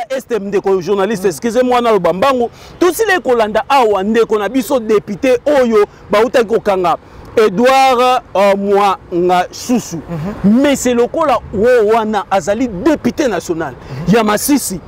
Este ndeko journaliste, excusez-moi na lobambango, tout si les kolanda awa ndeko na biso député oyo bauta kokanga Edouard moi nga Soussou. Mais c'est le kola wana azali député national. Yamasisi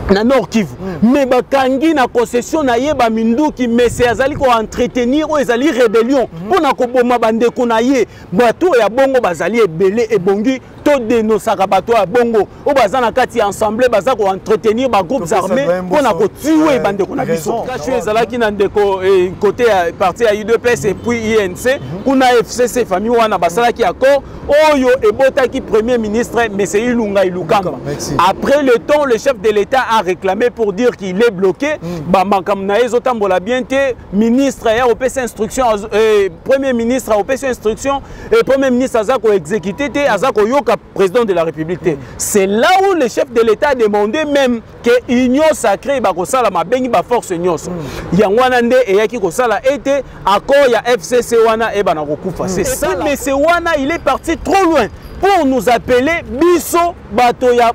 na Nord Kivu. Mais bakangi na concession na yeba minduki mais c'est azali ko entretenir o ezali rébellion. Pona ko boma bandeko na ye bato ya bongo bazali ebele ebongi to dénonçaka bato ya bongo o bazana kati ensemble baza ko entretenir ba groupes armés pona ko tuer bandeko na biso. Kachu ezalaki na ndeko côté parti ya UDPS et puis INC kuna FCC famille wana basalaki accord oyo ebotaki premier ministre mais c'est Ilunga Ilukamba. Après le temps le chef de l'État a réclamé pour dire qu'il est bloqué. Ministre a opé instruction, premier ministre a opé instruction, et premier ministre a exécuté, a président de la République. C'est là où le chef de l'État a demandé même que l'Union sacrée ma bengi ba force union. Yangwanande et yaki kosala était accord ya FCC wana e bana kokufa. C'est ça. Mais c'est wana il est parti trop loin. Pour nous appeler biso bato ya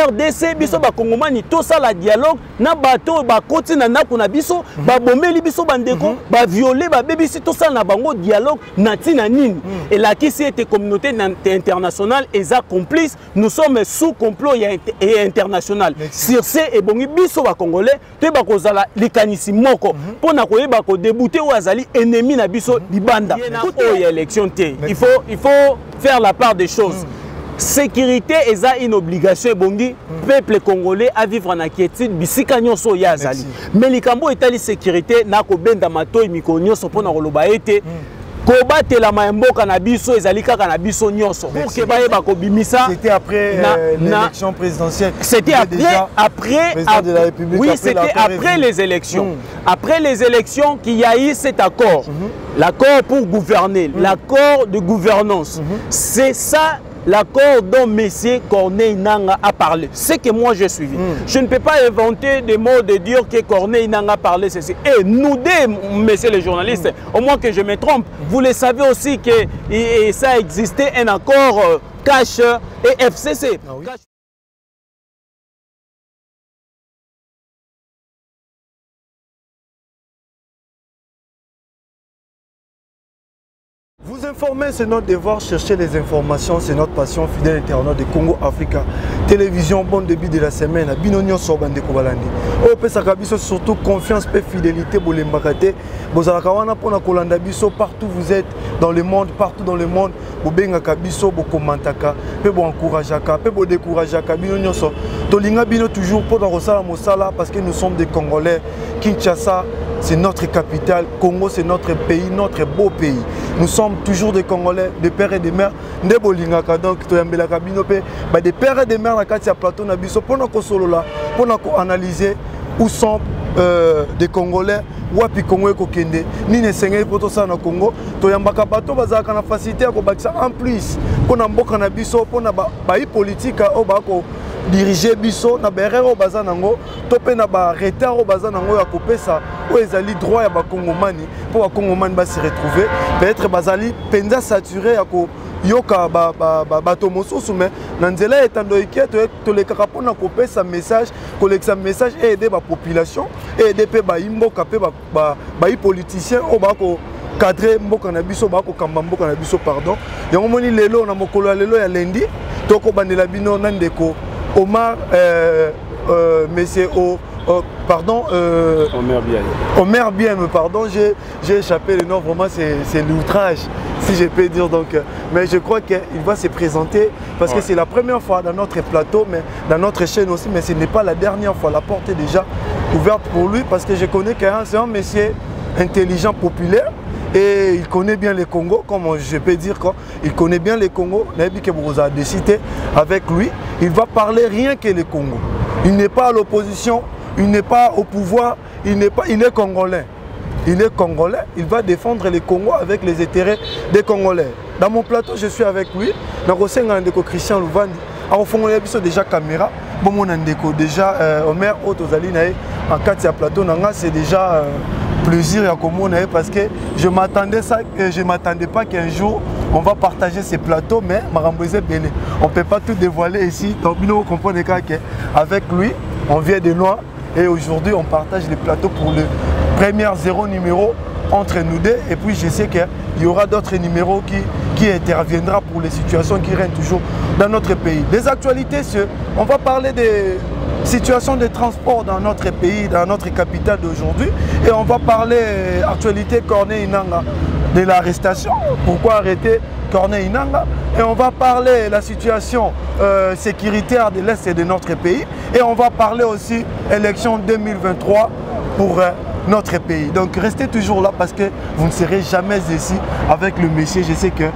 RDC biso ba kongomani to sala dialogue na bato ba koti na kuna biso ba bomeli biso bandeko ba violer ba bebisi to sala na bango dialogue na tina nini et la qui était communauté internationale et za complice nous sommes sous complot et international sur ce et bongi biso ba congolais te ba kozala likanisi moko pona ko yeba ko débouter ou azali ennemi na biso libanda ko ya élection te il faut faire la part des choses. Sécurité est une obligation bongi peuple congolais à vivre en inquiétude bisika nyonso ya azali. Mais likambo etali sécurité na ko benda matoi mikonyo so pona koloba ete Kobate la maemboka na biso ezali kaka na biso nyonso. Pour que baye bako bimisa. C'était après l'élection présidentielle. C'était après de la République. Oui, c'était après les élections. Après les élections qu'il y a eu cet accord. L'accord pour gouverner, l'accord de gouvernance. C'est ça l'accord dont M. Corneille Nangaa a parlé. C'est que moi j'ai suivi. Je ne peux pas inventer des mots de dire que Corneille Nangaa a parlé ceci. Et nous deux, messieurs les journalistes, au moins que je me trompe, vous le savez aussi que ça existait un accord cash et FCC. Ah oui. Vous informer, c'est notre devoir, chercher les informations, c'est notre passion, fidèle internaute de Congo Africa. Télévision, bon début de la semaine, à Binonio Sorbande Kobalandi. Au Pesakabiso, surtout confiance et fidélité pour les Mbakate. Bozalakawana pour la Kolanda Biso, partout vous êtes dans le monde, partout dans le monde. Bobenga Kabiso, Bokomantaka, Pebo encourageaka, Pebo décourageaka, Binonio So. Tolinga Bino toujours pour dans Rosala Mosala parce que nous sommes des Congolais. Kinshasa, c'est notre capitale. Congo, c'est notre pays, notre beau pays. Nous sommes toujours des Congolais, des pères et des mères. Donc, des pères et des mères dans le plateau pour analyser où sont des Congolais. Wapi Congo kokende ni ne sengeli poto sa na Congo to yambaka bato bazaka na facilité ko bakisa en plus pona mboka na biso pona ba politique o ba ko diriger biso na berero bazanango to pe na ba retard o bazanango ya kopesa o ezali droit ya ba Congomani pour ba Congomani ba se retrouver peut-être bazali penza saturé ya ko yoka bato mosusu mais nanzela etando ikiato to le kapona kopesa message collecter message et aider la population et aider pe ba imboka pe ba politiciens o ba ko cadrer mboka na biso ba ko kamba mboka na biso pardon yango moni lelo na mokolo lelo ya lundi to ko bandela bino nandeko Omar monsieur pardon Omer Bien pardon j'ai échappé le nom vraiment c'est l'outrage si je peux dire donc mais je crois qu'il va se présenter parce que c'est la première fois dans notre plateau mais dans notre chaîne aussi mais ce n'est pas la dernière fois la porte est déjà ouverte pour lui parce que je connais que c'est un monsieur intelligent populaire et il connaît bien le Congo comme je peux dire quoi il connaît bien le Congo que vous avez décidé avec lui il va parler rien que le Congo il n'est pas à l'opposition il n'est pas au pouvoir il est congolais. Il est congolais, il va défendre le Congo avec les intérêts des Congolais. Dans mon plateau, je suis avec lui. Dans le Christian Louvandi. En fond, il y a déjà caméra. Bon, mon déjà Omer Otozalinae en 4 plateau, c'est déjà plaisir à commun parce que je m'attendais pas qu'un jour on va partager ces plateaux, mais Marambouze Bélé. On ne peut pas tout dévoiler ici. Donc, vous comprenez qu'avec lui, on vient de loin et aujourd'hui, on partage les plateaux pour le premier 0 numéro entre nous deux. Et puis, je sais qu'il y aura d'autres numéros qui interviendront pour les situations qui règnent toujours dans notre pays. Les actualités, on va parler des situation de transport dans notre pays, dans notre capitale d'aujourd'hui. Et on va parler actualité Corneille Inanga, de l'arrestation. Pourquoi arrêter Corneille Inanga? Et on va parler de la situation sécuritaire de l'Est de notre pays. Et on va parler aussi élection 2023 pour notre pays. Donc restez toujours là parce que vous ne serez jamais ici avec le monsieur. Je sais que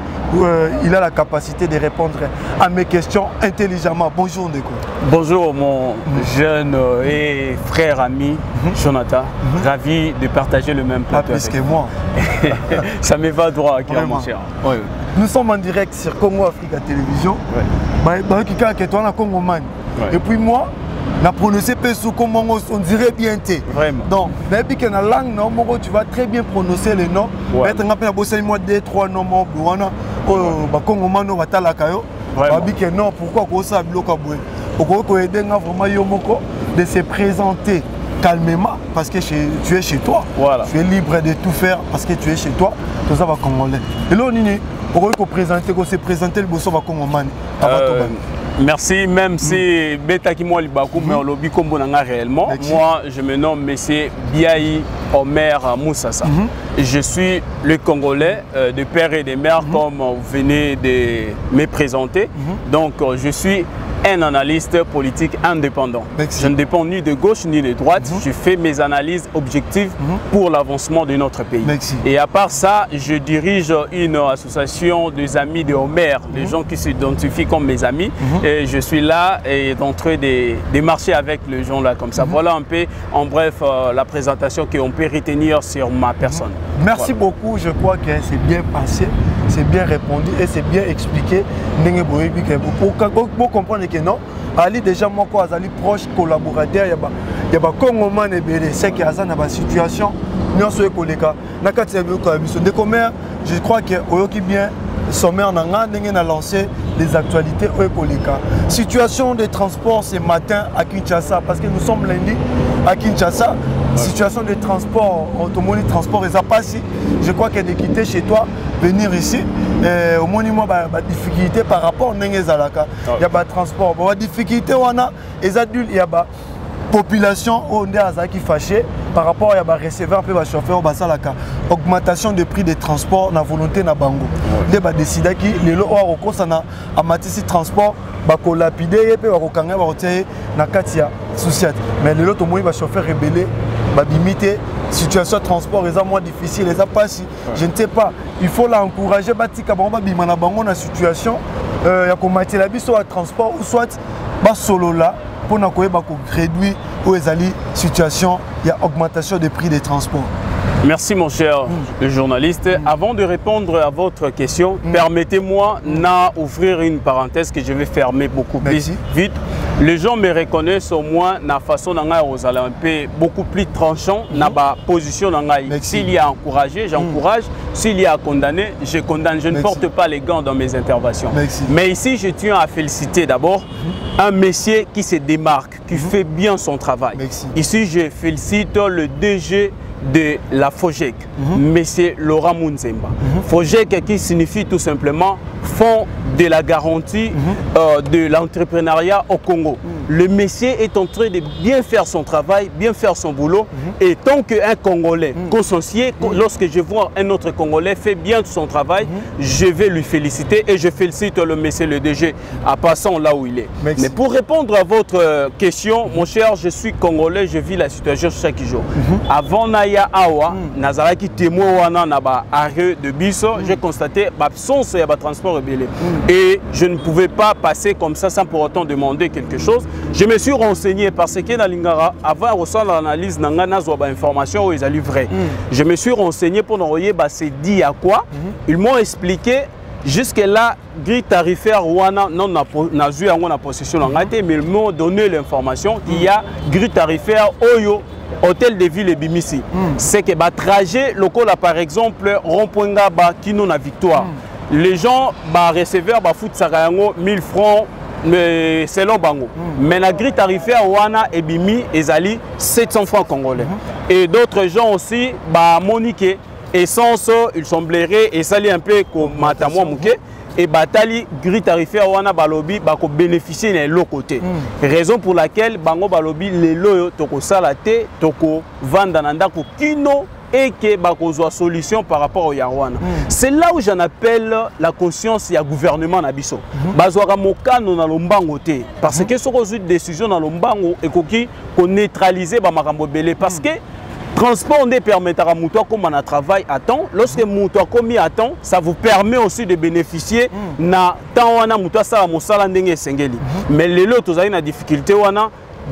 il a la capacité de répondre à mes questions intelligemment. Bonjour Ndeko. Bonjour mon jeune et frère ami Jonathan. Ravi de partager le même plateau. Pas plus que moi. Ça me va droit, mon cher. Oui. Nous sommes en direct sur Congo Africa Télévision. Et puis moi, la prononcer sous comment on dirait bien T. Vraiment. Donc, depuis que dans la langue, tu vas très bien prononcer les noms. Mettre un peu de 2, 3 noms. Non, pourquoi ça bloque pourquoi aider vraiment de se présenter calmement parce que tu es chez toi. Voilà. Tu es libre de tout faire parce que tu es chez toi. Tout ça va congolais. Et là, pourquoi se présenter le bosso va congolais. Merci, même si Betaki moi Libakou, mais on lobby comme réellement. Moi, je me nomme Monsieur Biaï Omer Moussassa. Je suis le Congolais de père et de mère, comme vous venez de me présenter. Donc, je suis un analyste politique indépendant. Je ne dépends ni de gauche ni de droite. Je fais mes analyses objectives pour l'avancement de notre pays. Et à part ça, je dirige une association des amis de Omer, les gens qui s'identifient comme mes amis. Et je suis là et en train de marcher avec les gens là comme ça. Voilà un peu, en bref, la présentation qu'on peut retenir sur ma personne. Merci beaucoup. Je crois que c'est bien passé, c'est bien répondu et c'est bien expliqué. Pour comprendre que non, Ali déjà moi quoi, Ali proche collaborateur, il y a des Congolais et BD, c'est qu'il y a une situation, nous sommes collègues. Je crois que Oyoki bien sommaire n'a lancé des actualités au situation de transport ce matin à Kinshasa, parce que nous sommes lundi à Kinshasa. Situation de transport, automobile transport, et ça passe. Je crois qu'il y a de quitter chez toi, venir ici. Au moins, il y a des difficultés par rapport à Zalaka. Il y a des transports. Il y a des difficultés, les adultes, il y a des populations qui fâchées par rapport à des receveurs et des chauffeurs. Augmentation de prix des transports, la volonté de Bango. Ils ont décidé que les lois à Matisse Transport, ils ont lapidé et ils ont mais les autres, les chauffeurs rebellés, limiter situation de transport est moins difficile, les pas. Je ne sais pas, il faut l'encourager la situation il y a soit transport ou soit solo là pour réduire les situation, il y a augmentation des prix des transports. Merci mon cher journaliste. Avant de répondre à votre question, permettez-moi d'ouvrir une parenthèse que je vais fermer beaucoup plus vite. Les gens me reconnaissent au moins la façon dont ils ont un peu beaucoup plus tranchant dans ma position. S'il y a encouragé, j'encourage. S'il y a condamné, je condamne. Je ne porte pas les gants dans mes interventions. Mais ici, je tiens à féliciter d'abord un monsieur qui se démarque, qui fait bien son travail. Ici, je félicite le DG de la FOGEC, M. Laurent Munzemba. FOGEC qui signifie tout simplement Fonds de la garantie de l'entrepreneuriat au Congo. Le monsieur est en train de bien faire son travail, bien faire son boulot. Et tant qu'un Congolais consciencieux, lorsque je vois un autre Congolais fait bien son travail, je vais lui féliciter et je félicite le monsieur le DG en passant là où il est. Mais pour répondre à votre question, mon cher, je suis Congolais, je vis la situation chaque jour. Avant Naya Awa, Nazaraki témoin wana na ba arrêt de biso, j'ai constaté l'absence de transport rebelle. Et je ne pouvais pas passer comme ça sans pour autant demander quelque chose. Je me suis renseigné parce que dans Lingara, avant de recevoir l'analyse, information où ils allaient vrai. Je me suis renseigné pour envoyer c'est dit à quoi. Ils m'ont expliqué jusque-là, grille tarifaire wana non na vu en possession mais ils m'ont donné l'information qu'il y a grille tarifaire Oyo hôtel de ville et Bimisi. C'est que trajet local par exemple rond-point Gaba qui non a Victoire. les gens bah recevoir bah foot sakayango 1000 francs mais selon bango. Mais la grille tarifaire wana ebimi ezali 700 francs congolais. Et d'autres gens aussi bah monique essence il semblerait et sali un peu comme matamwa muke et batali grille tarifaire wana balobi bako bénéficier de l'autre côté. Raison pour laquelle bango balobi les loyo toko salate toko vendre nanda ko kino et que bakozwa solution par rapport au Yarwana. C'est là où j'en appelle la conscience du gouvernement nabiso. Bazwaka mokano na lombango te parce que ce que décision na lombango et koki ko neutraliser ba makambo belé parce que transport ne permettra à Moutoua comme on a travail à temps. Lorsque Moutoua commis à temps, ça vous permet aussi de bénéficier na temps wana Moutoua sala mosala ndenge sengeli. Mais les lots tous na difficulté wana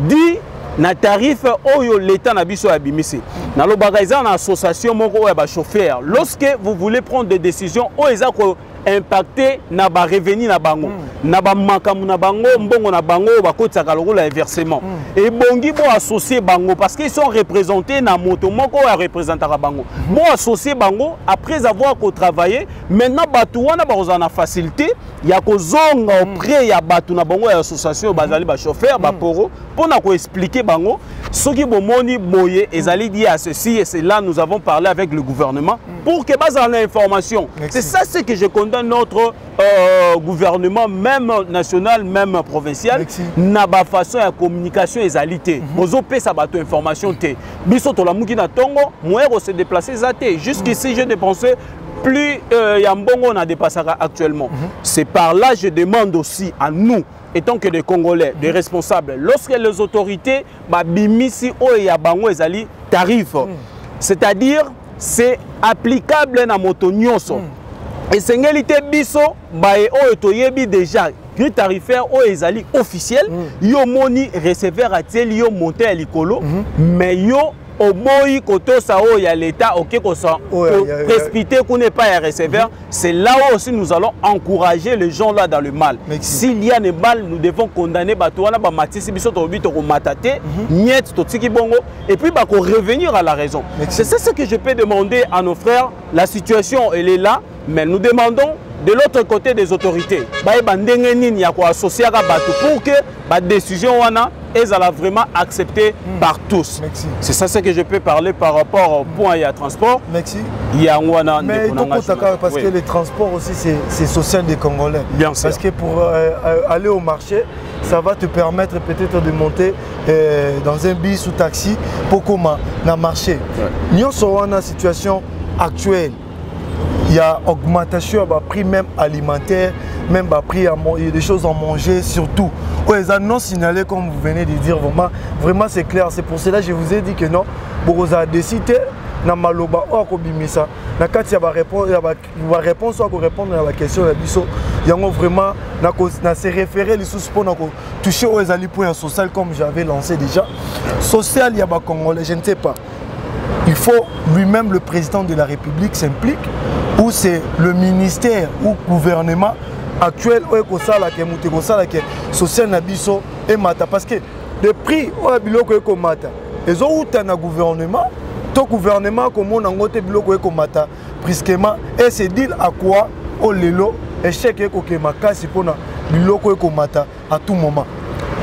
dit na tarif oyo l'état na biso abimisi. Na lo bagaza na association moko ya ba chauffeur. Lorsque vous voulez prendre des décisions o ezako impacté na ba revenu na bango na ba makamu na bango mbongo na bango ba kotsaka lokola versement et bongi bo associer bango parce qu'ils sont représentés na moto moko ya représentera bango mo associer bango après avoir travaillé maintenant batu wana ba kozana facilité ya kozonga auprès ya batu na bango ya association bazali ba chauffeur ba poro pona ko expliquer bango soki bomoni boye ezali dit à ceci et c'est là nous avons parlé avec le gouvernement pour que bazana information. C'est ça ce que je condamne notre gouvernement même national même provincial n'a pas façon de communication ezalité bozo pesa bato information té biso to la muki na tongo moero se déplacer zaté jusqu'ici j'ai dépensé plus yambongo on a dépassé actuellement. C'est par là je demande aussi à nous étant que des Congolais, des responsables, lorsque les autorités bimisi o ya bango ezali tarif, c'est-à-dire c'est applicable na moto nyonso. Et sengalité biso bae o toyebi déjà grille tarifaire o ezali officiel yo moni receveur atel yo monter à likolo mais yo au boy koto sa o ya l'état OK ko sa précipiter qu'on n'est pas un receveur. C'est là où aussi nous allons encourager les gens là dans le mal. S'il y a des mal, nous devons condamner batouana ba matisi biso to bito ko matate niet to tiki bongo et puis ba ko revenir à la raison. C'est ça ce que je peux demander à nos frères. La situation elle est là mais nous demandons de l'autre côté des autorités ba ndenge nini ya ko associer ka batu pour que ba décision wana elle a vraiment accepté par tous. C'est ça ce que je peux parler par rapport au point et à transport. Merci. Il y a un mais parce que les transports aussi c'est social des Congolais. Bien sûr. Parce que pour aller au marché, ça va te permettre peut-être de monter dans un bus ou taxi pour comment dans marché. Nous sommes dans une situation actuelle. Il y a augmentation à prix même alimentaire, même à prix des choses à manger surtout. Les annonces signalées comme vous venez de dire, vraiment c'est clair. C'est pour cela que je vous ai dit que non, vous avez décidé na maloba or ko bimisa na kati ya ba réponse ou répondre à la question la biso yango vraiment na se référer les sous pour toucher aux ali point social comme j'avais lancé déjà social ya ba congolais je ne sais pas. Il faut lui-même le président de la République s'implique ou c'est le ministère ou gouvernement actuel ou ekosala ke muté kosala ke social na biso et mata parce que le prix ou biloko eko mata ezo uta na gouvernement to gouvernement comme on ngote biloko eko mata brusquement et c'est dire à quoi au lelo échec eko ke makasi pona biloko eko mata à tout moment.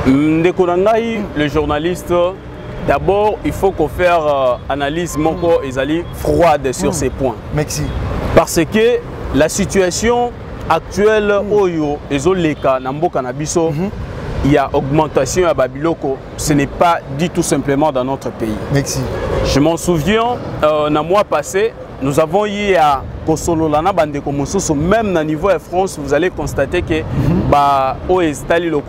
Ndeko nangai le journaliste d'abord il faut qu'on faire analyse moko ezali froide sur ces points. Merci. Parce que la situation actuelle oyo ezoleka na mboka na biso il y a augmentation à Babiloko, ce n'est pas dit tout simplement dans notre pays. Merci. Je m'en souviens, le mois passé, nous avons eu à Kosololana Bandeko Mosusu, même au niveau de France, vous allez constater que au installé le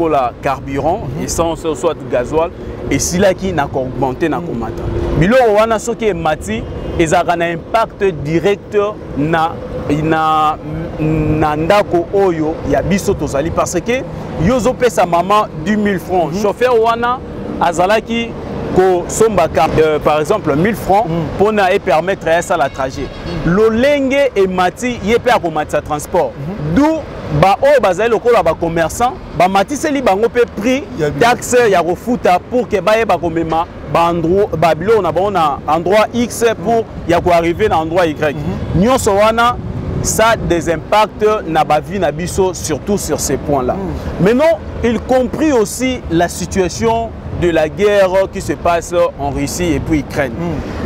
carburant, essence, soit gasoil, et c'est là qui n'a augmenté na komata. Bilo wana soki e mati, ils ont un impact direct na ndako oyo ya biso tozali parce que yozo pesa maman 10 000 francs. Chauffeur wana azalaki ko sombaka par exemple 1000 francs pour na permettre à ça la trajet. Lolenge et mati yepe a komata transport. D'où ba o bazali lokola ba commerçant ba matiseli bango pe prix taxe ya refuta pour que ba yeba komema ba endroit X pour ya ko arriver na endroit Y. Nyonso wana ça a des impacts na ba vie na biso, surtout sur ces points-là. Maintenant, y compris aussi la situation de la guerre qui se passe en Russie et puis Ukraine.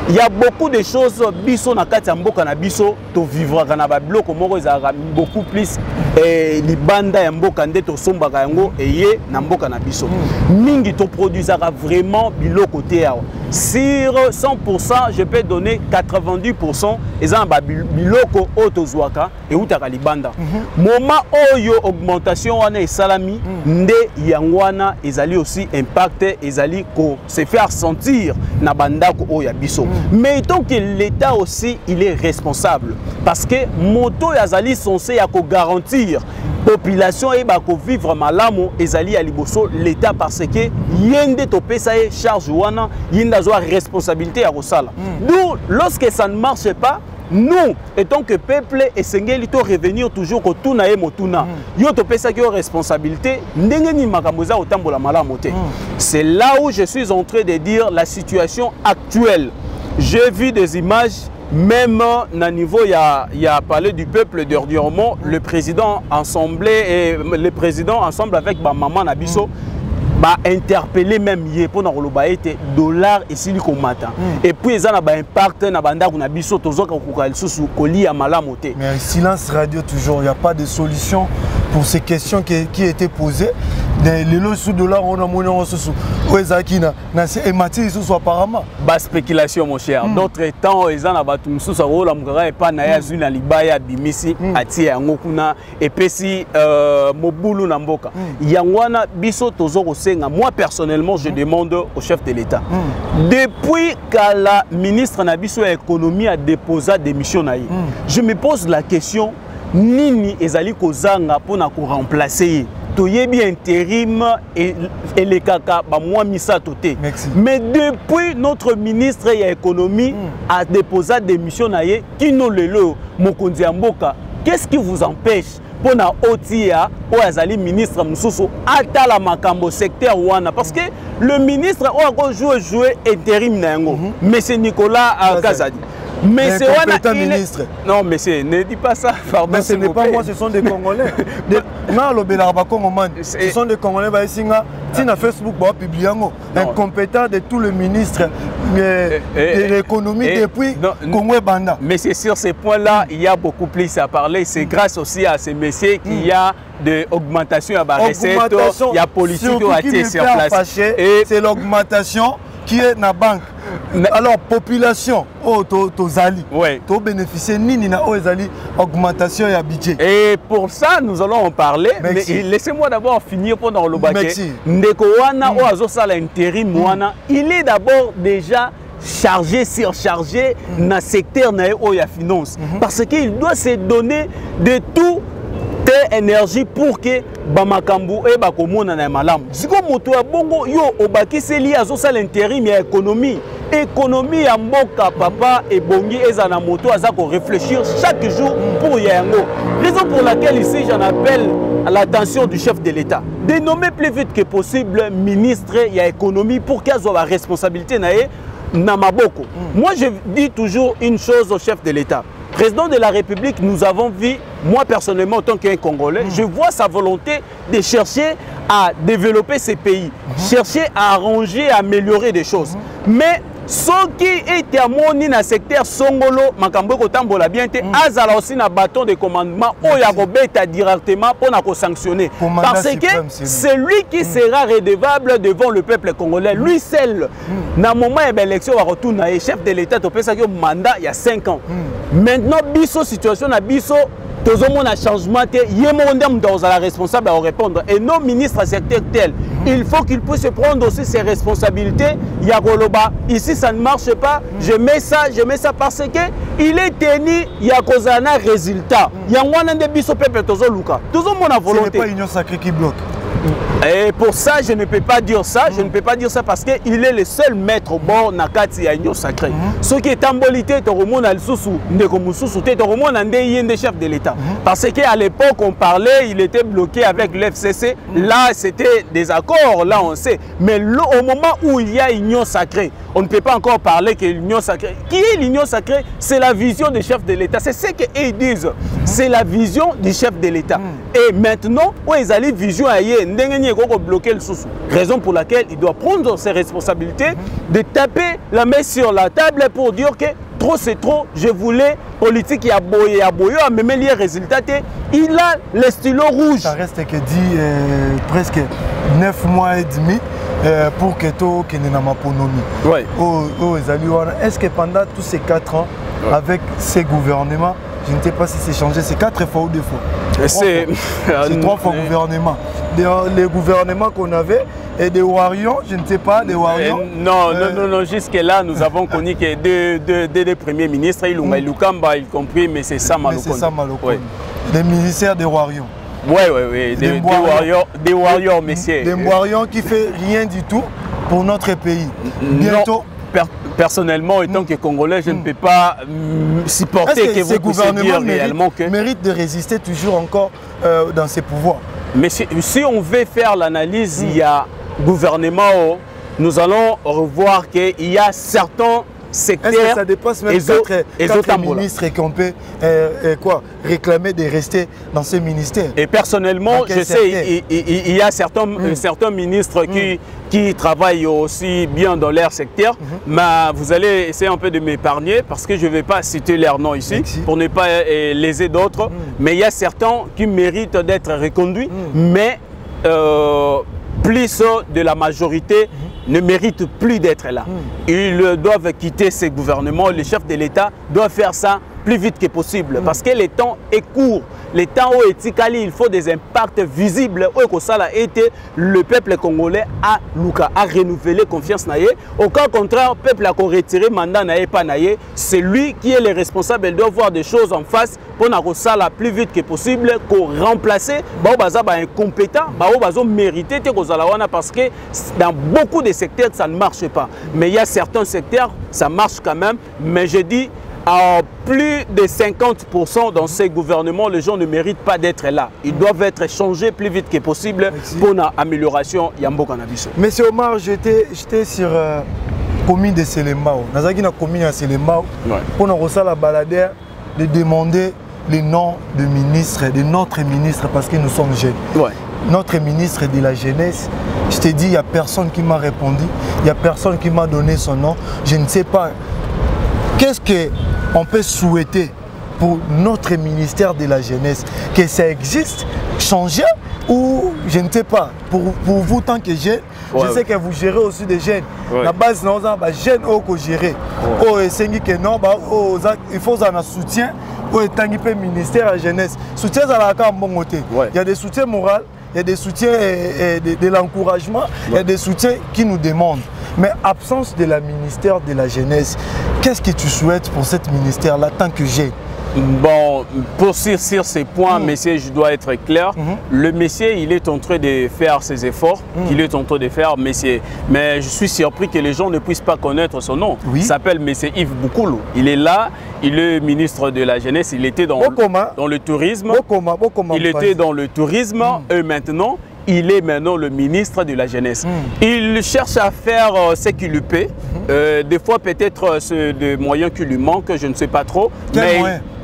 Il y a beaucoup de choses biso na kati ya mboka na biso to vivre na ba bloc moko ezaka beaucoup plus libanda ya mboka nde to sombaka yango eye na mboka na biso. Mingi to produisaka vraiment biloko te yawa. Sur 100%, je peux donner 90% ezana ba biloko otozwaka et utaka libanda. Moment oyo augmentation wana esalami nde yangwana ezali aussi impact ezali ko se faire sentir na bandako oya biso. Mais tant que l'État aussi il est responsable parce que moto yazali censé ya ko garantir population et ba ko vivre malamu ezali ya liboso l'État parce que yende to pesa charge wana yenda zo responsabilité ya kosala. D'où lorsque ça ne marche pas, nous, étant que peuple, et Sengeli to revenir toujours au tuna et motuna. Yo to pesa ki responsabilité, ndengeni makamoza otambola malamote. C'est là où je suis en train de dire la situation actuelle. J'ai vu des images, même à niveau, il y a parlé du peuple dernièrement, le président ensemble avec ma maman Nabiso. Bah interpeller même hier pour nous été dollar et silicon matin et puis ils ont un impact na banda kuna biso tozoka kokala susu koli ya malamote. Mais silence radio toujours, il n'y a pas de solution pour ces questions qui étaient posées. Les lois dollars on a monnaie susu oezaki na c'est ématique susu apparemment bas spéculation mon cher. D'autres temps ils ont abatu susu rola mukara et pas na ya zuna libaya bimisi atia yango kuna et pesi mobulu na mboka yangwana biso tozoko. Moi personnellement, je demande au chef de l'État. Depuis que la ministre Nabiso de l'économie a déposé des missions, je me pose la question, Nini ezali kozanga pour remplacer toyebi intérim et les kaka ba moi misa toté. Mais depuis notre ministre de l'économie a déposé des missions qui nous le mokonzi mboka, qu'est-ce qui vous empêche pour na otia ou azali ministre mususu atala makambo secteur wana parce que le ministre o jouer intérim na yango monsieur Nicolas Kazadi mais c'est wana ministre non mais c'est ne dis pas ça pardon mais ce n'est pas moi ce sont des Congolais na lobela ba Congolais ce sont des Congolais ba singa tina Facebook ba publier yango incompétent de tout le ministre de l'économie depuis Congo Banda. Mais c'est sur ces points-là, il y a beaucoup plus à parler. C'est grâce aussi à ces messieurs qu'il y a de augmentation à la recette, il y a politique qui a été sur place. C'est l'augmentation qui est dans la banque. Alors, population, tozali, to bénéficier nini na ozali augmentation ya budget. Et pour ça, nous allons en parler. Mais laissez-moi d'abord finir pendant le baquet. Ndeko wana o azosala intérim wana, il est d'abord déjà chargé, surchargé dans le secteur de la finance. Parce qu'il doit se donner de tout énergie pour que Bamakambu et Bakomona na malam. Si comme moto ya bongo yo obaki c'est lié à ça l'intérim ya économie. Économie ya mboka papa et bongi ezana moto azako réfléchir chaque jour pour yango. Raison pour laquelle ici j'en appelle à l'attention du chef de l'État de nommer plus vite que possible ministre ya économie pour qu'il ait la responsabilité na maboko. Moi je dis toujours une chose au chef de l'État. Président de la République, nous avons vu, moi personnellement en tant qu'un Congolais, je vois sa volonté de chercher à développer ces pays, chercher à arranger, à améliorer des choses. Mais ce qui est à mon dans le secteur Songolo, Makambo Kotambola bien, azala aussi un bâton de commandement où il y a directement pour sanctionner. Parce que c'est lui qui sera redevable devant le peuple congolais. Lui seul, dans le moment où l'élection va retourner, chef de l'État, tu peux dire que mandat il y a 5 ans. Maintenant, biso situation na biso tous on a changement yemondem dans la responsable à répondre et nos ministres à secteur tel il faut qu'il puisse prendre aussi ses responsabilités. Yagoloba ici ça ne marche pas, je mets ça parce que il est tenu yakozana résultat. Yangwana de biso pepe tozo luka. Tous on a volonté. Ce n'est pas Union Sacrée qui bloque. Et pour ça, je ne peux pas dire ça. Je ne peux pas dire ça parce qu'il est le seul maître au bord Nakati à Union Sacrée. Ce qui est embolité, des chefs de l'État. Parce qu'à l'époque, on parlait, il était bloqué avec l'FCC. Là, c'était des accords, là, on sait. Mais au moment où il y a Union Sacrée, on ne peut pas encore parler que l'Union Sacrée. Qui est l'Union Sacrée? C'est la vision des chefs de l'État. C'est ce qu'ils disent. C'est la vision du chef de l'État. Et maintenant, où ils allaient vision ailleurs, bloquer le sous. Raison pour laquelle il doit prendre ses responsabilités, de taper la main sur la table pour dire que trop c'est trop, je voulais politique y a boyé, à même les résultats, il a le stylo rouge. Ça reste que dit presque 9 mois et demi pour que tout qu'il n'ait ma autonomie. Est-ce que pendant tous ces 4 ans, avec ces gouvernements, je ne sais pas si c'est changé, c'est 4 fois ou 2 fois. C'est 3 fois gouvernement. Les gouvernements qu'on avait et des Warions, je ne sais pas, des Warions. Non, jusque-là, nous avons connu que deux premiers ministres, Ilunga Lukamba, y compris, mais c'est ça Malokon. Des ministères des Warions. Oui, des Warions, messieurs. Des Warions qui ne font rien du tout pour notre pays. Bientôt. Personnellement, étant que Congolais, je ne peux pas supporter que vous puissiez dire réellement que... mérite de résister toujours encore dans ses pouvoirs. Mais si on veut faire l'analyse, il y a gouvernement, nous allons revoir qu'il y a certains secteurs... Est-ce que ça dépasse même 4 ministres qu'on peut réclamer de rester dans ce ministère? Et personnellement, je sais, il y a certains ministres qui travaillent aussi bien dans leur secteur, mais vous allez essayer un peu de m'épargner parce que je ne vais pas citer leur nom ici pour ne pas léser d'autres, mais il y a certains qui méritent d'être reconduits, mais plus de la majorité ne méritent plus d'être là. Ils doivent quitter ces gouvernements, les chefs de l'État doivent faire ça plus vite que possible parce que le temps est court. Le temps où il faut des impacts visibles où ça a été le peuple congolais a renouvelé confiance naïe. Au cas contraire, le peuple a retiré mandat naïe pas naïe. C'est lui qui est le responsable. Il doit voir des choses en face pour que ça la plus vite que possible, qu'on remplacer incompétent, mérité parce que dans beaucoup de secteurs ça ne marche pas. Mais il y a certains secteurs ça marche quand même. Mais je dis à plus de 50% dans ces gouvernements, les gens ne méritent pas d'être là. Ils doivent être changés plus vite que possible pour une amélioration. Monsieur Omar, j'étais sur la commune de Selembao. Dans la commune de Selembao, pour nous la baladère de demander les noms de ministres, de notre ministre, parce que nous sommes jeunes. Notre ministre de la jeunesse, je t'ai dit, il n'y a personne qui m'a répondu, il n'y a personne qui m'a donné son nom. Je ne sais pas. Qu'est-ce qu'on peut souhaiter pour notre ministère de la jeunesse? Que ça existe, changer ou je ne sais pas. Pour vous, tant que jeune, je sais que vous gérez aussi des jeunes. La base, nous avons des jeunes qui gèrent. Il faut un soutien au ministère de la jeunesse. Soutien à la bon côté. Il y a des soutiens moraux, il y a des soutiens de l'encouragement, il y a des soutiens qui nous demandent. Mais absence de la ministère de la jeunesse, qu'est-ce que tu souhaites pour cette ministère-là tant que j'ai? Bon, pour sur ces points, messieurs, je dois être clair. Le monsieur, il est en train de faire ses efforts, qu'il est en train de faire, messieurs. Mais je suis surpris que les gens ne puissent pas connaître son nom. Il s'appelle monsieur Yves Boukoulou. Il est là, il est ministre de la jeunesse, il était dans le tourisme. Il était dans le tourisme et maintenant, il est maintenant le ministre de la jeunesse. Il cherche à faire ce qu'il lui paie. Des fois, peut-être des moyens qui lui manquent, je ne sais pas trop.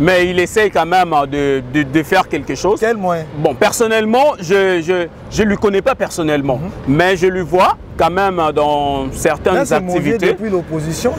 Mais il essaye quand même de faire quelque chose. Quel moyen? Bon, personnellement, je ne lui connais pas personnellement. Mais je lui vois quand même dans certaines activités. Depuis l'opposition,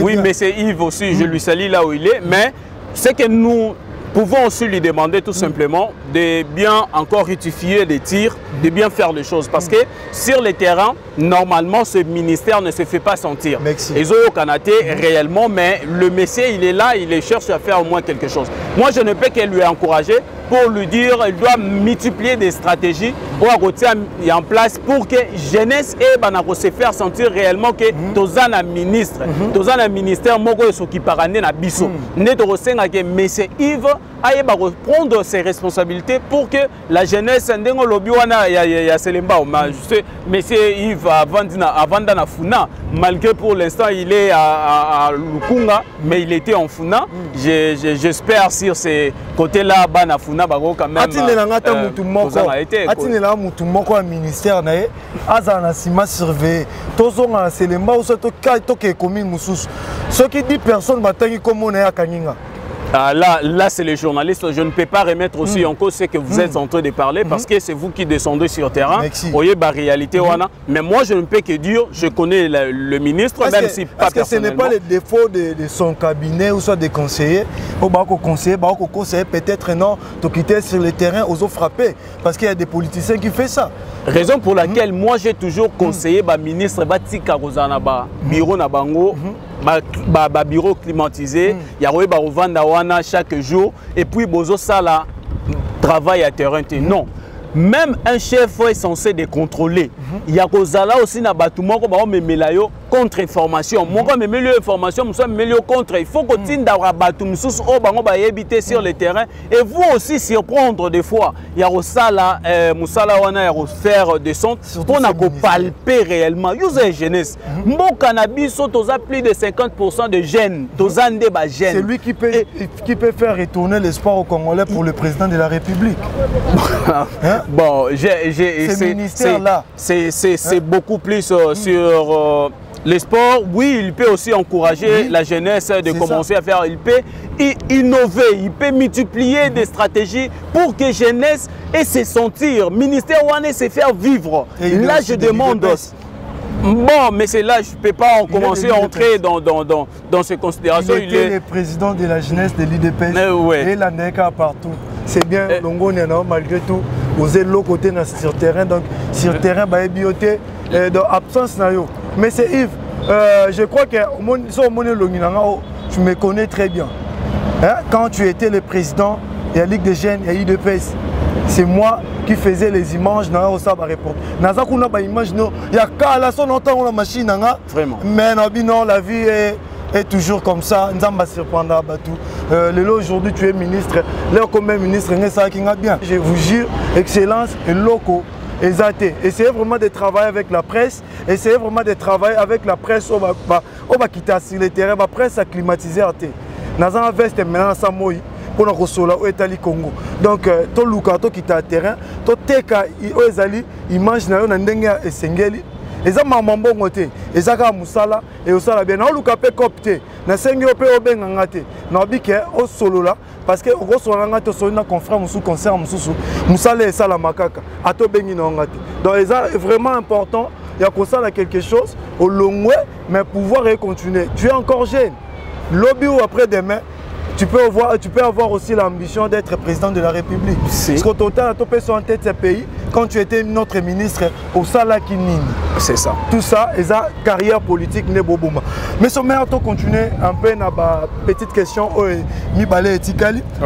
oui, mais c'est Yves aussi, je lui salue là où il est. Mais c'est que nous pouvons aussi lui demander tout simplement de bien encore rectifier les tirs, de bien faire les choses. Parce que sur le terrain, normalement, ce ministère ne se fait pas sentir. Ils ont au Canada réellement, mais le monsieur, il est là, il cherche à faire au moins quelque chose. Moi, je ne peux que lui encourager pour lui dire qu'il doit multiplier des stratégies pour mettre en place pour que jeunesse et se faire sentir réellement que tous un ministre, tous un ministère, moko s'occupe par année na biso. Né de que monsieur Yves aille prendre ses responsabilités pour que la jeunesse ndengo lobiwana ya Selemba monsieur Yves avant d'ana Funa, malgré pour l'instant il est à Lukunga, mais il était en Funa. J'espère sur ces côtés-là bana Funa bago quand même. Atinela mutu moko a ministère na ye azana sima surveiller tozonga Selemba ou to ke commune mususu ce qui dit personne batangi comme on est à Kaninga. Là c'est les journalistes. Je ne peux pas remettre aussi en cause ce que vous êtes en train de parler parce que c'est vous qui descendez sur le terrain. Voyez la réalité. Mais moi je ne peux que dire, je connais le ministre, même si pas personnellement. Ce n'est pas le défaut de son cabinet ou soit des conseillers. Conseiller peut-être non, de quitter sur le terrain aux autres frappés. Parce qu'il y a des politiciens qui font ça. Raison pour laquelle moi j'ai toujours conseillé le ministre Batika Rosana bureau na bango. Bureau climatisé, il y a chaque jour et puis bozo sala travail à terrain. Non, même un chef est censé de contrôler. Il y a aussi na bâtiment contre-information. Moi, je me information, je me contre. Il faut que tu habiter sur le terrain et vous aussi surprendre des fois. Il y a aussi là, faire des sons pour palper réellement. Vous êtes jeunesse. Mon cannabis, tu as plus de 50% de jeunes. C'est lui qui peut faire retourner l'espoir aux Congolais pour le président de la République. Bon, ce ministère-là. C'est beaucoup plus sur les sports. Oui, il peut aussi encourager la jeunesse de commencer à faire. Il peut innover, il peut multiplier des stratégies pour que la jeunesse ait se sentir. Ministère Ouane se faire vivre. Là, je demande. Bon, mais c'est là, je ne peux pas commencer à entrer dans ces considérations. Il est le président de la jeunesse de l'IDPS et la NECA partout. C'est bien, malgré tout, vous êtes l'autre côté sur le terrain. Donc, sur le terrain, il y a bioté dans l'absence. Mais c'est Yves, je crois que tu me connais très bien. Hein? Quand tu étais le président de la Ligue des jeunes et l'IDPS, c'est moi qui faisais les images dans le report. Il y a qu'à machine. Mais non, la vie est toujours comme ça. Aujourd'hui, tu es ministre. Là, comme ministre, je vous jure, excellence et locaux. Essayez vraiment de travailler avec la presse. Essayez vraiment de travailler avec la presse. On va quitter sur le terrain. La presse a climatisé. Nous avons investi maintenant à moi pour nous recevoir au Italie Congo. Donc, tout le monde qui est à terrain, tout le monde image na ndenga esengeli. Eza mamambo ngote, eza ka musala et osala bien. Na luka pe copte, na sengi ope obenga ngate. Na bike o solola parce que o solola ngate so na confrère musu concert mususu. Musala esala makaka, ato bengi na ngate. Donc eza vraiment important, il y a kosala quelque chose au long mais pouvoir continuer. Tu es encore jeune. Lobby ou après demain tu peux avoir aussi l'ambition d'être président de la République. Parce qu'au total, tu peux être en tête de ce pays quand tu étais notre ministre au Salakinine. C'est ça. Tout ça, et ça, carrière politique, n'est pas bon. Mais ce maire, tu continues un peu dans ma petite question.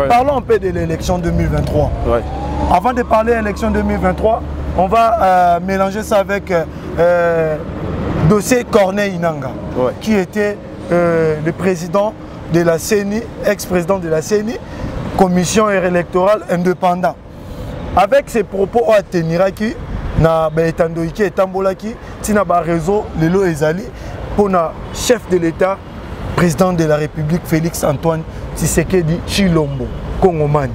Parlons un peu de l'élection 2023. Ouais. Avant de parler de l'élection 2023, on va mélanger ça avec dossier Corneille Inanga, qui était le président de la CENI, ex-président de la CENI, commission électorale indépendante. Avec ses propos à Teniraki, na Betandoiki et Tambolaki, tina ba réseau Lelo Ezali pour le chef de l'État, président de la République Félix Antoine Tshisekedi Chilombo, Congomani.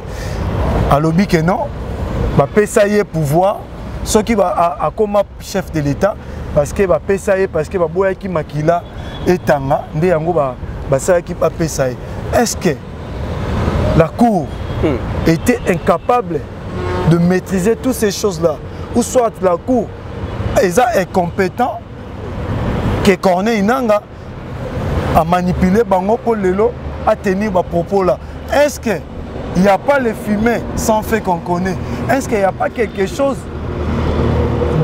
Alobi que non, ba pesaye pouvoir, ce qui va à comme chef de l'État, parce que ba pesaye parce que ba boyaki makila etanga, nde yango ba est-ce que la Cour était incapable de maîtriser toutes ces choses-là? Ou soit la Cour est compétent que Corneille Inanga a manipulé Bango pour Lelo à tenir ces propos-là? Est-ce qu'il n'y a pas le fumet sans fait qu'on connaît? Est-ce qu'il n'y a pas quelque chose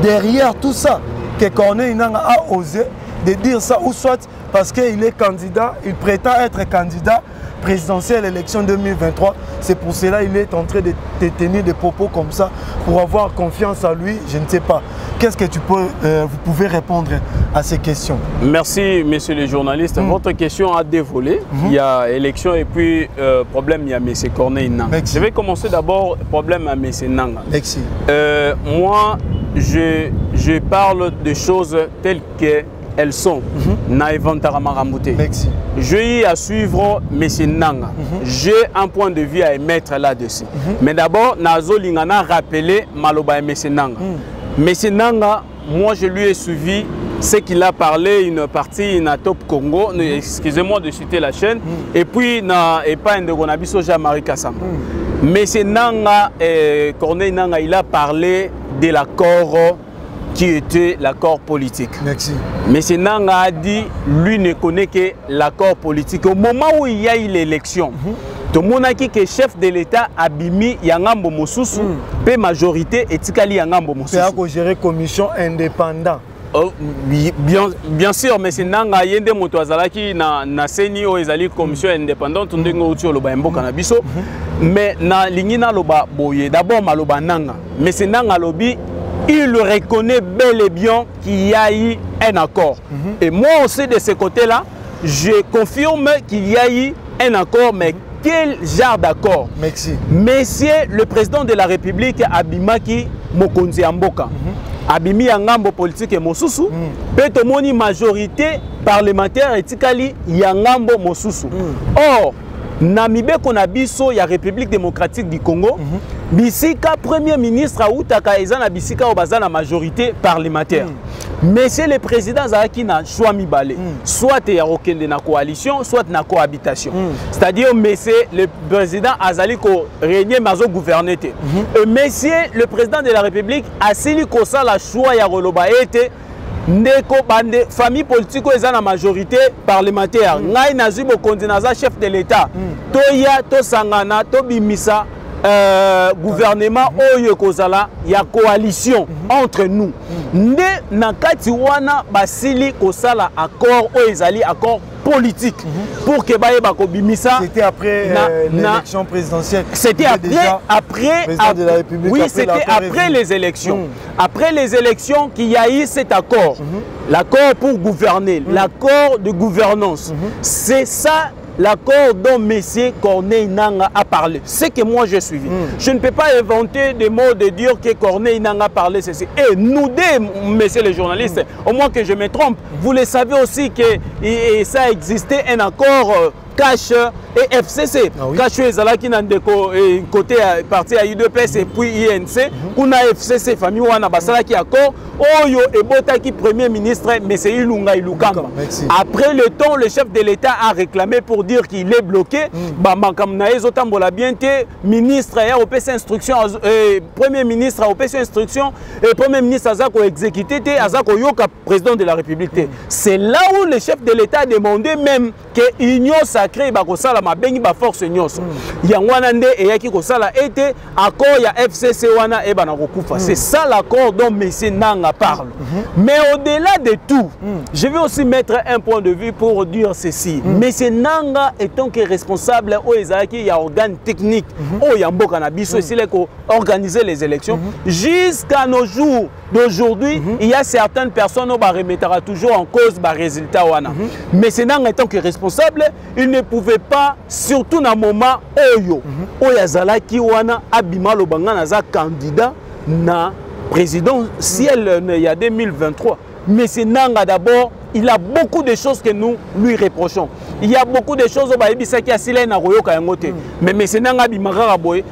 derrière tout ça que Corneille Inanga a osé de dire ça? Ou soit parce qu'il est candidat, il prétend être candidat présidentiel à l'élection 2023. C'est pour cela qu'il est en train de tenir des propos comme ça pour avoir confiance en lui. Je ne sais pas. Qu'est-ce que vous pouvez répondre à ces questions? Merci, messieurs les journalistes. Votre question a dévolé. Il y a élection et puis problème, il y a M. Corneille Nangaa. Je vais commencer d'abord problème à M. Nangaa. Merci. Moi, je parle de choses telles qu'elles sont. J'ai eu à suivre M. Nangaa. J'ai un point de vue à émettre là-dessus. Mais d'abord, Nazo Lingana a rappelé Maloba et M. Nangaa. M. Nangaa, moi je lui ai suivi ce qu'il a parlé, une partie na Top Congo, excusez-moi de citer la chaîne, et puis na pas de Gonabiso Jean-Marie Kassamba. M. Nangaa, Corneille Nangaa, il a parlé de l'accord qui était l'accord politique. Merci. M. Nangaa a dit, lui ne connaît que l'accord politique. Au moment où il y a eu l'élection, tout le monde a dit que le chef de l'État a bimi Yangambo Mosusu, pe majorité et Tikali Yangambo Mosusu. C'est à gérer commission indépendante. Bien sûr, M. Nangaa yende moto azalaki na seni o ezali commission indépendante ndenge uti oloba mboka na biso. Mais na lingina loba boye d'abord maloba Nangaa. M. Nangaa lobi il reconnaît bel et bien qu'il y a eu un accord. Et moi aussi de ce côté-là, je confirme qu'il y a eu un accord, mais quel genre d'accord? Merci. Monsieur le président de la République Abimaki Mokonzi Amboka. Abimi Yangambo politique et Mosusu. Peut moni majorité parlementaire et Tikali Yangambo Mosusu. Or, Namibé Konabiso, il y a République démocratique du Congo. Bisika, premier ministre Aoutaka, Ezana Bisika Obaza, la majorité parlementaire. Monsieur le président Zaki na choix mibale. Soit il y a aucune de la coalition, soit na cohabitation. C'est-à-dire, monsieur le président Azali ko régner mazo gouverner. Monsieur le président de la République Asili Kosa la choix ya Roloba ete. Ndeko bande famille politique eza na majorité parlementaire. Ngai nazubo kondinaza chef de l'État. Toya to sangana to bimisa gouvernement oyo kozala ya coalition entre nous. Nde nakati wana basili kosala accord o ezali accord politique pour que baye bako bimisa. C'était après l'élection présidentielle. C'était après de la République. Oui, c'était après les élections. Après les élections qu'il y a eu cet accord. L'accord pour gouverner, l'accord de gouvernance. C'est ça l'accord dont M. Corneille Nangaa a parlé. C'est que moi j'ai suivi. Je ne peux pas inventer des mots de dire que Corneille Nangaa a parlé ceci. Et nous deux, messieurs les journalistes, au moins que je me trompe, vous le savez aussi que ça existait un accord cash et FCC. Cash ezalaki na ndeko côté parti à UDPS et puis INC. Kuna FCC famille wana basalaki accord. Oyo ebotaki premier ministre M. Ilunga Ilukamba. Après le temps, le chef de l'État a réclamé pour dire qu'il est bloqué. Bamakamna ezotambola bien te ministre a opé instruction premier ministre a opé instruction et premier ministre azako exécuté te azako yoka président de la République. C'est là où le chef de l'État a demandé même que union sacrée bakosala mabengi ba force nyos. Yangwana nde eyaki kosala ete accord ya FCC wana e bana kokufa. C'est ça l'accord dont M. Nangaa parle. Mais au-delà de tout, je vais aussi mettre un point de vue pour dire ceci. M. Nangaa étant que responsable au Ezaki, il y a organe technique au Yamboka na biso ici pour organiser les élections. Jusqu'à nos jours d'aujourd'hui, il y a certaines personnes qui remettra toujours en cause les résultats. Mais M. Nangaa étant que responsable, il ne pouvait pas, surtout dans le moment où Yazalaki wana abima lobanga naza candidat na présidentielle il y a 2023. Mais c'est Nangaa d'abord, il a beaucoup de choses que nous lui reprochons. Il y a beaucoup de choses mais c'est Nangaa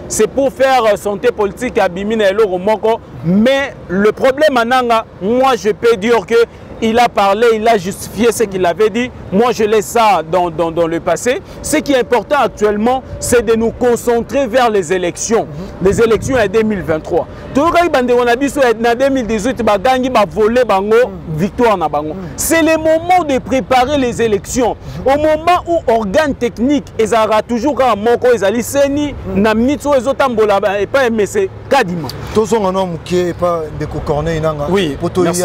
c'est pour faire santé politique à Bimina et Loromoko. Mais le problème à Nangaa, moi je peux dire que il a parlé, il a justifié ce qu'il avait dit. Moi, je laisse ça dans le passé. Ce qui est important actuellement, c'est de nous concentrer vers les élections. Les élections en 2023. En 2018, c'est le moment de préparer les élections. Au moment où organes techniques, ils auront toujours un moko, ils allaient seni, namnitso, ils ont et pas M. Kadima. Tous on a un qui est pas de Corneille Nangaa. Oui, merci.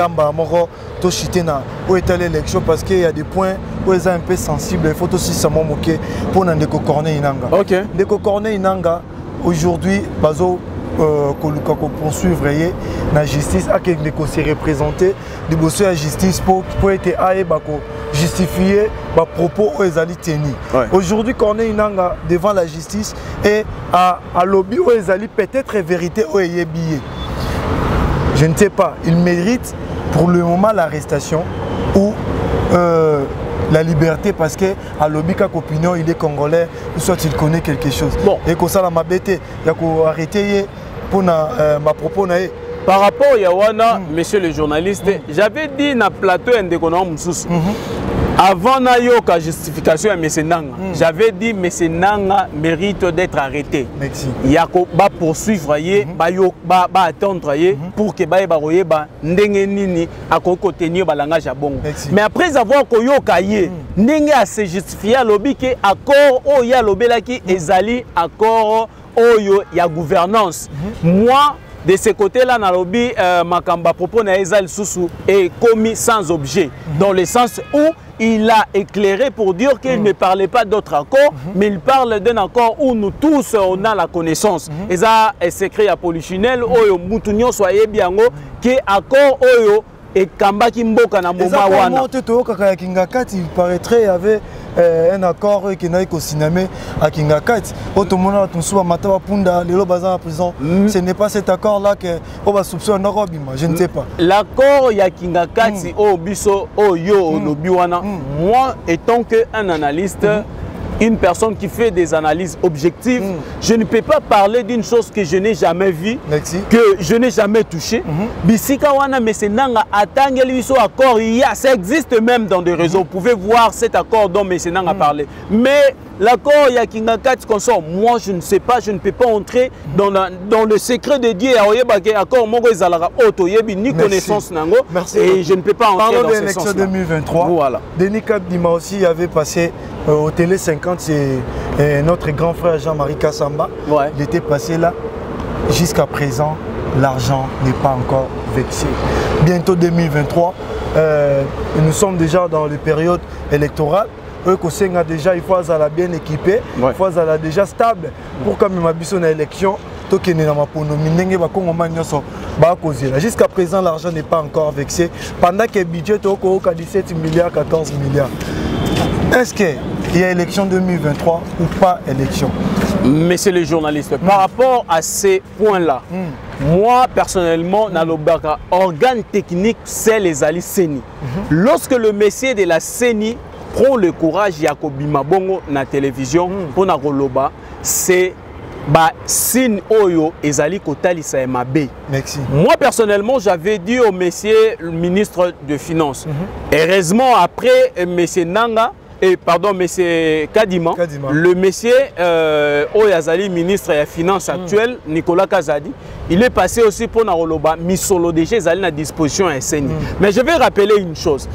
to chiter na où est l'élection parce qu'il y a des points où ils sont un peu sensibles. Il faut aussi savoir moquer pour Ndeko Corneille Inanga. Ok. Ndeko Corneille Inanga aujourd'hui bazo koluka ko poursuivre la justice a que Ndeko se représenter de bosser la justice pour être aé bako justifier ba propos aux ali teni. Aujourd'hui Corneille Inanga devant la justice et à lobby aux ali peut-être vérité au yebié. Je ne sais pas, il mérite pour le moment l'arrestation ou la liberté parce que à lobby как opinion il est congolais ou soit il connaît quelque chose. Bon. Et que ça la m'a bêté, il y a qu'à arrêter pour ma propos na. Par rapport à Yawana, monsieur le journaliste, j'avais dit na plateau indéconnaire Moussous. Avant la justification à M. Nanga, j'avais dit M. Nanga mérite d'être arrêté. Il y a qu'à poursuivre, attendre pour que Ndengenini a tenir le langage à bon. Mais après avoir koyokaye, Ndenge a se justifié à lobby que accord o ya lobelaki ezali accord oyo ya gouvernance. Moi de ce côté-là, dans le lobby, Makamba propos na Ezal Soussou est commis sans objet, dans le sens où il a éclairé pour dire qu'il ne parlait pas d'autre accord, mais il parle d'un accord où nous tous on a la connaissance. Et ça, c'est écrit à Polichinelle, Oyo Moutounio soyez bien, qui accord Oyo et Kamba Kimboka na Moma Wana. Il paraîtrait qu'il y avait un accord qui n'a pas signé à Kingakati. Ce n'est pas cet accord-là qu'on va soupçonner. Je ne sais pas. L'accord ya Kingakati au biso au yo au lobiwana. Moi, étant qu'un analyste, une personne qui fait des analyses objectives, je ne peux pas parler d'une chose que je n'ai jamais vue, que je n'ai jamais touchée. Bisika wana mesenanga atangeli biso accord, ça existe même dans des réseaux. Vous pouvez voir cet accord dont mesenanga a parlé. Mais l'accord Yakingakati consort, moi je ne sais pas, je ne peux pas entrer dans le secret de Dieu. Accord Mongo Ezalara Oto Yebi ni connaissance nango. Et je ne peux pas entrer dans ce sens. Parlons de l'élection 2023. Voilà. Denis Kabdima aussi avait passé au Télé 50, c'est notre grand frère Jean-Marie Kassamba. Il était passé là. Jusqu'à présent, l'argent n'est pas encore vexé. Bientôt 2023, nous sommes déjà dans les périodes électorales. Eux, déjà, il faut être bien équipé, il faut être déjà stable pour quand même abusser une élection. Jusqu'à présent, l'argent n'est pas encore vexé. Pendant que le budget est 17 milliards, 14 milliards. Est-ce qu'il y a élection 2023 ou pas élection? Monsieur le journaliste, par rapport à ces points-là, moi personnellement, dans le organe technique, c'est les Ali Seni. Lorsque le messier de la Seni prend le courage, Yakobi Mabongo, na télévision, pour na Roloba, c'est Sin Oyo Ezali Kotali Saemabe. Moi personnellement, j'avais dit au monsieur le ministre de Finances. Heureusement, après monsieur Nanga, pardon, monsieur Kadima, le monsieur Oyazali, ministre des Finances actuel, Nicolas Kazadi, il est passé aussi pour Naroloba, Misolo déjà, Ezali à disposition à SNI. Mais je vais rappeler une chose.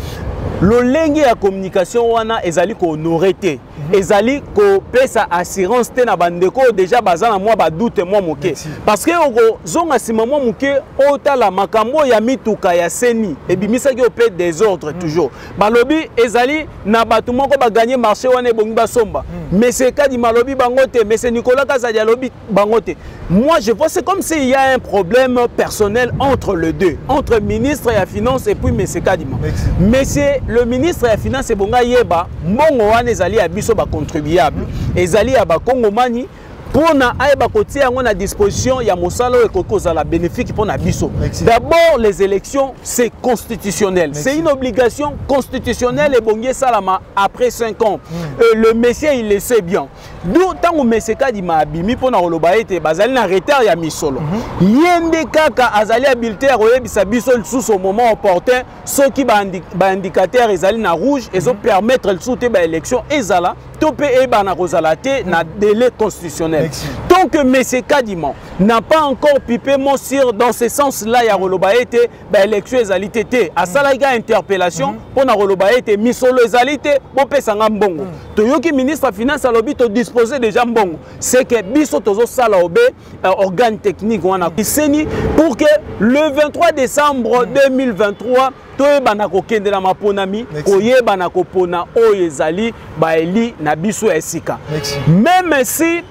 Le lengue à communication wana ezali ko honorité ezali ko pesa assurance te na bandeko déjà bazana moi ba doute moi moké parce que oko zonga sima moi moké otala makambo ya mituka ya Seni et bimisa ki opé des ordres toujours balobi ezali na batu moko ba gagner marché wana bongi ba somba mais c'est kadi malobi bangote mais c'est Nicolas Kazadi alobi bangote. Moi je vois c'est comme s'il y a un problème personnel entre les deux, entre ministre et la finance et puis monsieur Kadima. Monsieur le ministre des Finances et Bonga Yeba, Mongo wana ezali ya biso ba contribuable. Ezali ya ba Kongomani pour na aeba koti yango na disposition ya mosala et kokoza la bénéfique pour na biso. D'abord les élections c'est constitutionnel. C'est une obligation constitutionnelle et Bongier Salama après 5 ans. Le monsieur il le sait bien. D'où tant que monsieur Kadima abimi pour na roloba ete bazali na retard ya misolo. Yende kaka azali habilité oyebisa biso sous au moment opportun ceux qui ba indicateur ezali na rouge et so permettre le soute ba élection ezala topé eba na rozalate na délai constitutionnel. Tant tant que M. Kadima n'a pas encore pipé mon sire dans ce sens-là, il y a Rolobaete, l'élection est alité. À ça, il y a interpellation pour la Rolobaete, Misolo est alité, pour Pesanga Mbongo. Toyoki ministre de Finance à l'objet de disposer déjà Mbongo. C'est que Biso Tozo Salaobe, organe technique, on a pour que le 23 décembre 2023, toyebana kokende na maponami koyebana kopona oyo ezali baeli na biso esika. Même si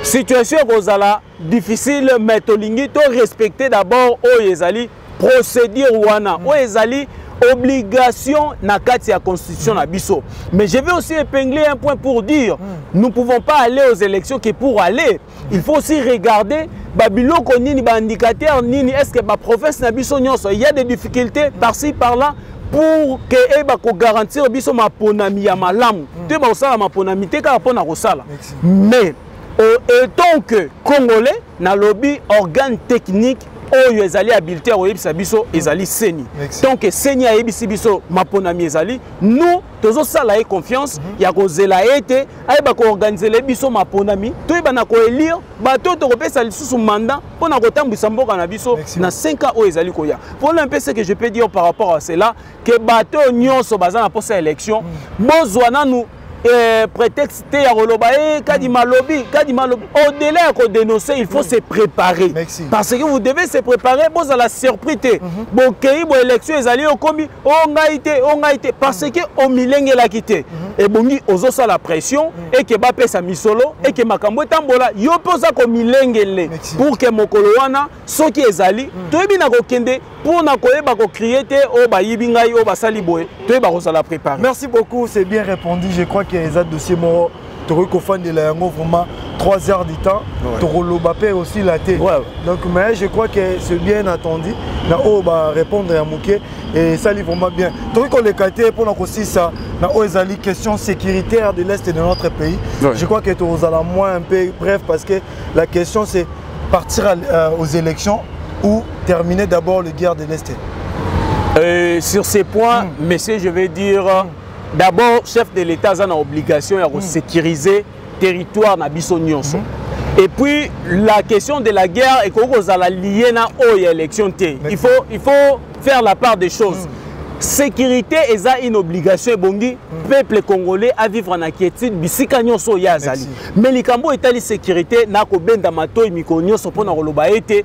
situation kozala difficile mais tolingi to respecter d'abord oyo ezali procédure wana oyo ezali obligation na kati ya constitution na biso. Mais je vais aussi épingler un point pour dire nous ne pouvons pas aller aux élections que pour aller. Il faut aussi regarder babiloko nini ba indicateur nini est-ce que ba province na biso nyonso il y a des difficultés par-ci par-là pour que eba ko garantir biso maponami ya malamu. Te ba osala maponami te ka pona kosala. Mais étant que congolais na lobby organe technique oyo ezali habilité à oyebisa biso ezali seni. Donc seni ayebisi biso maponami ezali nous tozo sala confiance ya kozela ete ayeba ko organiser le biso maponami toyeba na ko élire bato to kopesa lisusu mandat pona kotambwisa mboka na biso na 5 ans oyo ezali koya. Voilà un peu ce que je peux dire par rapport à cela que bato nyonso baza na posa élection bozwana nous prétexte ya Rolobae, Kadima lobby, au-delà de dénoncer, il faut se préparer. Parce que vous devez se préparer, vous allez la surprise. Bon, qu'il y ait élection, ils allaient au commis, on a été, parce que au milenge la quitté. Et bon, ils ont la pression, et que Bappé sa misolo, et que Makambo Tambola, yo posa ko milenge le, pour que Mokoloana, ceux qui est allés, tout est bien à Kende, pour na koyeba ko crier au Bayibingai, au Basaliboé, tout est bien à la préparer. Merci beaucoup, c'est bien répondu. Je crois que les autres dossiers m'ont fan de la vraiment 3 heures du temps. Torolo Bappé aussi la tête. Donc, mais je crois que c'est bien attendu. Na o ba répondre à Mouké et ça livre vraiment bien. Donc on les caté pour nous aussi ça. Na o ezali question sécuritaire de l'est de notre pays. Je crois que tu allons moins un peu bref parce que la question c'est partir aux élections ou terminer d'abord les guerres de l'est. Sur ces points, messieurs, je vais dire d'abord, chef de l'État a une obligation de sécuriser le territoire na biso nyonso. Et puis, la question de la guerre est qu'on a lié à l'élection. Il faut faire la part des choses. Sécurité est une obligation. Le peuple congolais à vivre en inquiétude. Bisika nyonso ya zali. Mais likambo etali sécurité na ko benda mato imiko nyonso pona koloba ete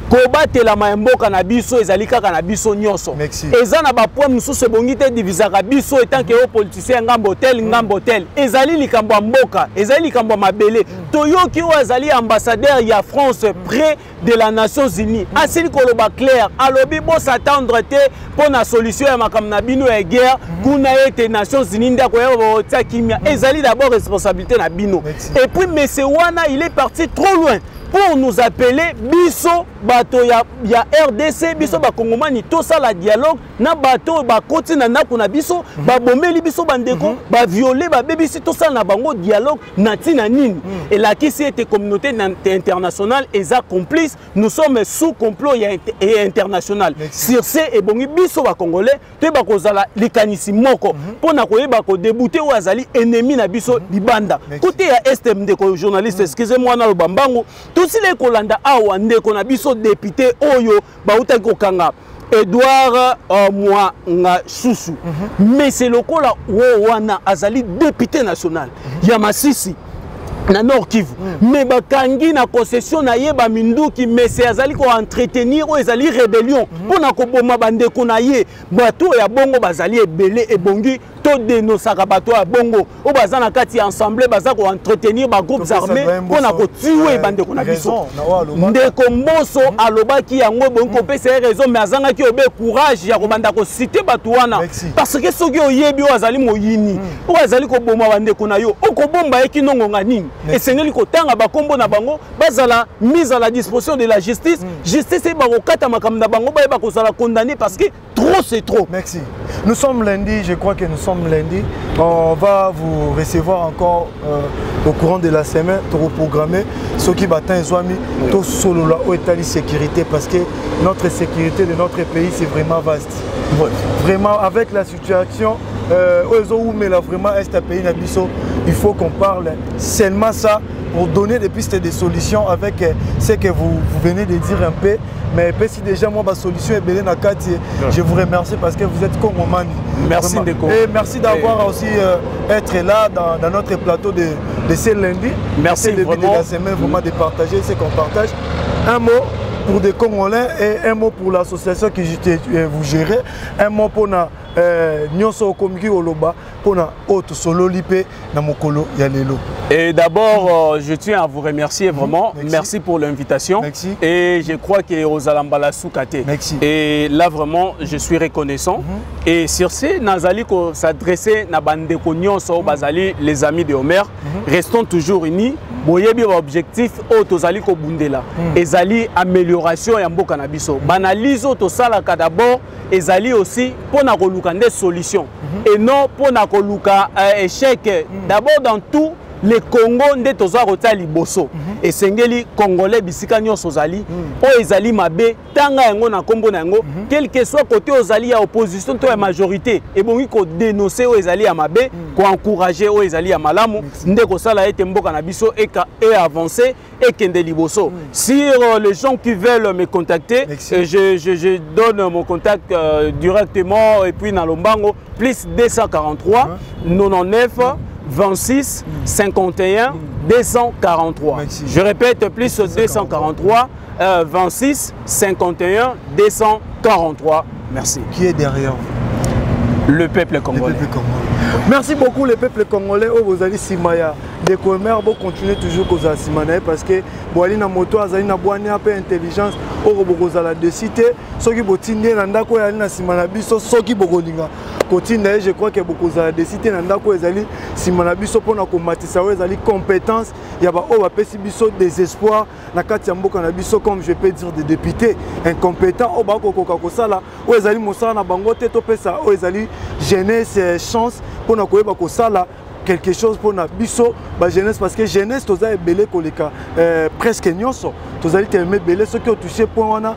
Kobate la maemboka na biso ezali kaka na biso nyonso. Eza na ba point mususu ebongi te divisaka biso etant que politicien ngambo tel ezali likambo ya mboka, ezali likambo ya mabele. Toyoki o ezali ambassadeur ya France près de la Nations Unies. Asili koloba clair, alobi bo s'attendre te pour na solution ya makambo na bino ya guerre, kuna ete Nations Unies ndako ya botia kimia. Ezali d'abord responsabilité na bino. Et puis monsieur wana il est parti trop loin pour nous appeler biso bato ya RDC biso ba kongomani to ça la dialogue na bato ba koti na ndako na biso ba bomeli biso bandeko ba violer ba bebisi to ça na bango dialogue na tina nini. Et là qui c'est communauté internationale et ça complice, nous sommes sous complot et international. Sur ce et bongi biso ba congolais te ba kozala likanisi moko pour na koyeba ko débouter ou azali ennemi na biso libanda. Côté ya STMD ko journaliste excusez-moi na lobambango tout si les kolanda awa ndeko na biso député oyo bauta kokanga Edouard Mwanga Susu. Mais c'est le cas là wana azali député national ya Masisi na Nord Kivu. Mais bakangi na concession na yeba minduki mais c'est azali ko entretenir o ezali rébellion pona ko boma bandeko na ye bato ya bongo bazali ebele ebongi to dénonçaka bato ya bongo o bazana kati ensemble baza ko entretenir ba groupes armés pona ko tuer bandeko na biso. Ndeko Mboso alobaki yango bongo pesa raison mais azanga ki obe courage ya ko banda ko citer bato wana parce que soki oyebi o azali moyini o azali ko boma bandeko na yo o ko bomba ekinongo ngani. Et c'est nous qui avons bakombo na bango bazala mise à la disposition de la justice. Justice est barokata makam na bango ba kozala condamné parce que trop c'est trop. Merci. Nous sommes lundi, je crois que nous sommes lundi. On va vous recevoir encore au courant de la semaine pour reprogrammer ce qui battent un zoami tout solo là au état de sécurité parce que notre sécurité de notre pays c'est vraiment vaste. Vraiment avec la situation où mais là vraiment est un pays nabiso, il faut qu'on parle seulement ça pour donner des pistes et des solutions avec ce que vous venez de dire un peu. Mais si déjà moi ma solution est belle dans quartier, je vous remercie parce que vous êtes Congomani. Merci Ndeko. Et merci d'avoir aussi être là dans notre plateau de ce lundi. Merci le début vraiment. de la semaine, vraiment de partager ce qu'on partage. Un mot pour des Congolais et un mot pour l'association que vous gérez. Un mot pour Nyonso Komiki Oloba pour Auto Solo Lipe na Mokolo Yalelo. Et d'abord, je tiens à vous remercier vraiment. Merci pour l'invitation. Et je crois que Ozalambala Soukate. Et là, vraiment, je suis reconnaissant. Et sur ce, Nazali s'adresser à Bandeko Nyonso Bazali, les amis de Omer. Restons toujours unis. Boyebi objectif Otozali ko Bundela. Ezali amélioration ya mboka na biso. Banalise Otosalaka d'abord. Ezali aussi pour na koluka des solutions. Et non pour na koluka échec. D'abord dans tout. Le Congo nde toza rota liboso et sengeli congolais bisika nyonso zali o ezali mabe tanga yango na kombo na yango quel que soit côté ozali ya opposition to ya majorité et bongi ko dénoncer o ezali ya mabe ko encourager o ezali ya malamu nde ko sala ete mboka na biso et avancer et kende liboso. Si les gens qui veulent me contacter, je donne mon contact directement et puis na lombango plus 243 99 26 51 243. Merci. Je répète, plus 243 26 51 243. Merci. Qui est derrière vous? Le peuple congolais. Merci beaucoup le peuple congolais. Vous allez Simaya. Les commerces vont continuer toujours à Simanaï parce que Boali na moto azali na boani un peu intelligence au Bogozala de cité. Ceux qui botinye nanda ko yali na Simanabiso, ceux qui bogolinga. Continue, je crois que beaucoup de cités n'andako ezali simanabiso pour na komatisa ezali compétence yaba o ba pesi biso désespoir na kati ya mboka na biso comme je peux dire des députés incompétents o ba ko kosala o ezali mosala na bango te to pesa o ezali jeunesse chance pour na koyeba kosala quelque chose pour na biso ba jeunesse parce que jeunesse toza ebele koleka presque nyonso tozali tellement belé ceux qui ont touché point wana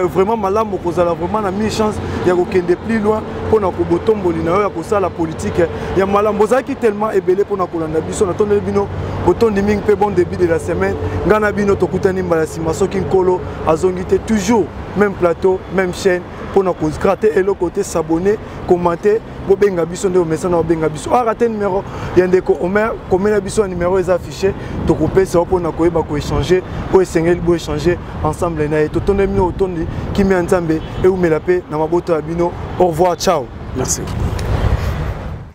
vraiment malamu kozala vraiment na mi chance ya kokende plus loin pour na kobotomboli na ya kosala politique ya malamu bozaki tellement ebele pour na kolanda biso na tonde bino botondi mingi pe bon début de la semaine ngana bino tokutani mbala sima soki nkolo azongite toujours même plateau même chaîne pour na gratter et le côté s'abonner commenter bo benga biso nde message na benga biso a raté numéro ya ndeko Omer comme na biso numéro est affiché to couper ça pour na koyeba ko échanger pour essayer de échanger ensemble na to tonne mino otondi kimi nzambe et ou melape na maboto ya bino au revoir ciao merci.